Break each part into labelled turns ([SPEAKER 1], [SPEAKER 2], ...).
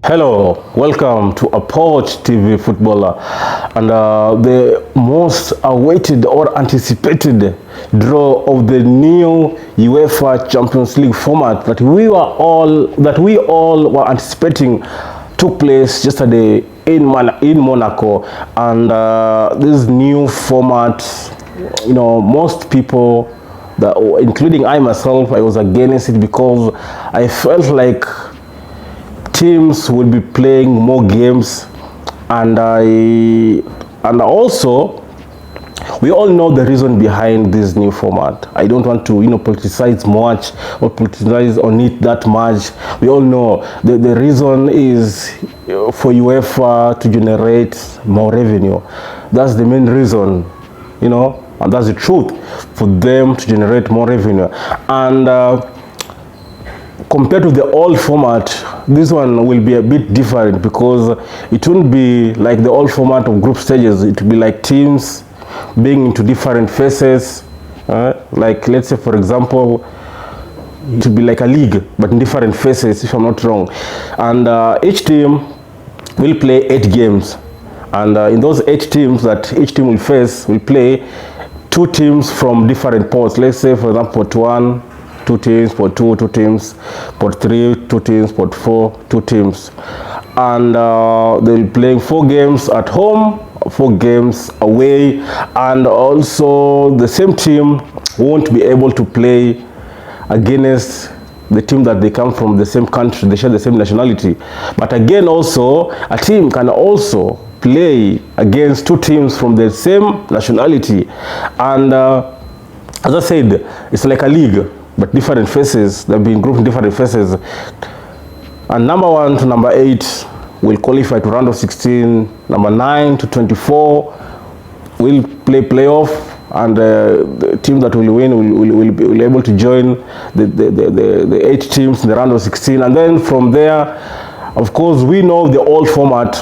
[SPEAKER 1] Hello, welcome to Approach TV Footballer, and the most awaited or anticipated draw of the new UEFA Champions League format that we all were anticipating took place yesterday in Monaco. And this new format, most people, including I myself, I was against it because I felt like teams will be playing more games, and also we all know the reason behind this new format. I don't want to politicize much or politicize on it that much. We all know the reason is for UEFA to generate more revenue. That's the main reason, and that's the truth, for them to generate more revenue. And compared to the old format, this one will be a bit different because it won't be like the old format of group stages. It will be like teams being into different phases. Like, let's say, for example, it will be like a league, but in different phases, if I'm not wrong. And each team will play 8 games. And in those 8 teams that each team will face, will play 2 teams from different pots. Let's say, for example, pot 1, 2 teams, pot 2, 2 teams, pot 3, 2 teams, pot 4, 2 teams. And they'll be playing 4 games at home, 4 games away, and also the same team won't be able to play against the team that they come from the same country, they share the same nationality. But again, also, a team can also play against 2 teams from the same nationality. And as I said, it's like a league, but different phases. They've been grouped in different phases. And number 1 to number 8 will qualify to round of 16. Number 9 to 24 will play playoff, and the team that will win will be able to join the 8 teams in the round of 16. And then from there, of course, we know the old format.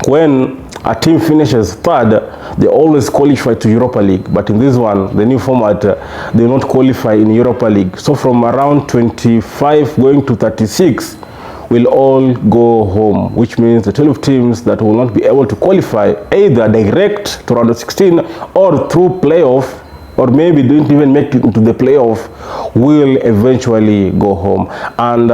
[SPEAKER 1] When a team finishes third, they always qualify to Europa League. But in this one, the new format, they will not qualify in Europa League. So from around 25 going to 36 will all go home, which means the 12 teams that will not be able to qualify either direct to round of 16 or through playoff, or maybe don't even make it into the playoff, will eventually go home. And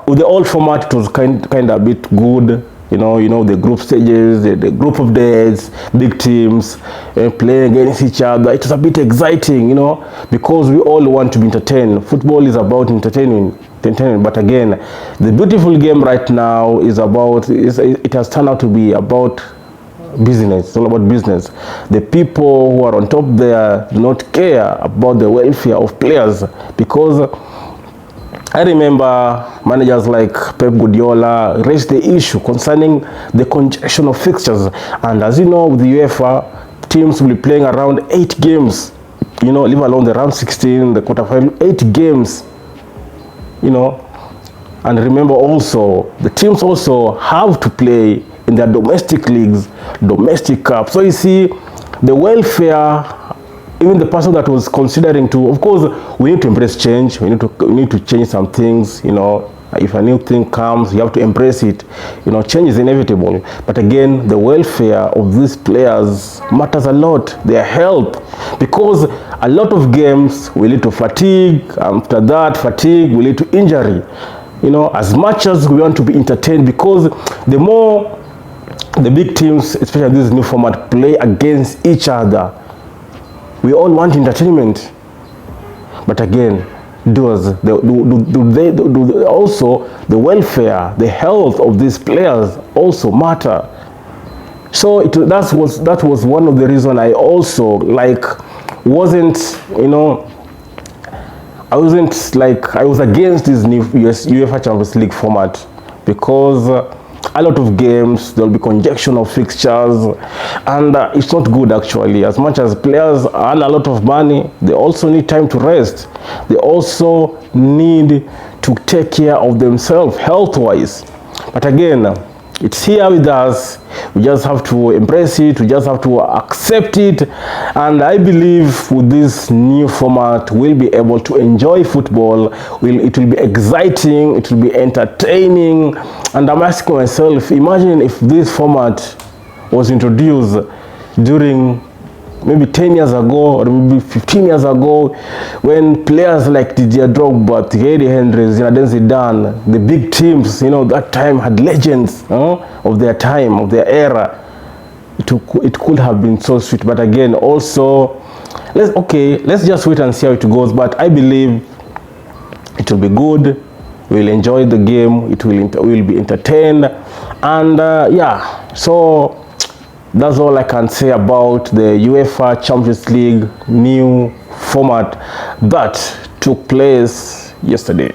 [SPEAKER 1] with the old format, it was kind of a bit good. The group stages, the group of days, big teams playing against each other. It was a bit exciting, because we all want to be entertained. Football is about entertainment. But again, the beautiful game right now is about, it has turned out to be about business. It's all about business. The people who are on top there do not care about the welfare of players, because I remember managers like Pep Guardiola raised the issue concerning the congestion of fixtures. And as you know, with the UEFA, teams will be playing around 8 games, leave alone the round 16, the quarterfinal, 8 games, And remember also, the teams also have to play in their domestic leagues, domestic cups. So you see, the welfare, even the person that was considering to, of course, we need to embrace change. We need to change some things. If a new thing comes, you have to embrace it. Change is inevitable. But again, the welfare of these players matters a lot. Their health, because a lot of games will lead to fatigue. After that fatigue will lead to injury. As much as we want to be entertained, because the more the big teams, especially this new format, play against each other, we all want entertainment. But again, do they also, the welfare, the health of these players also matter? So that was one of the reasons I also I was against this new UEFA Champions League format, because a lot of games, there will be congestion of fixtures, and it's not good actually. As much as players earn a lot of money, they also need time to rest. They also need to take care of themselves health-wise. But again, It's here with us. We just have to embrace it. We just have to accept it. And I believe with this new format, we'll be able to enjoy football. It will be exciting. It will be entertaining. And I'm asking myself, imagine if this format was introduced during maybe 10 years ago or maybe 15 years ago, when players like Didier Drogba, Thierry Henry, Zinedine Zidane, the big teams, that time had legends of their time, of their era. It could have been so sweet. But again, also, let's just wait and see how it goes. But I believe it will be good. We'll enjoy the game. We'll be entertained. And yeah, so that's all I can say about the UEFA Champions League new format that took place yesterday.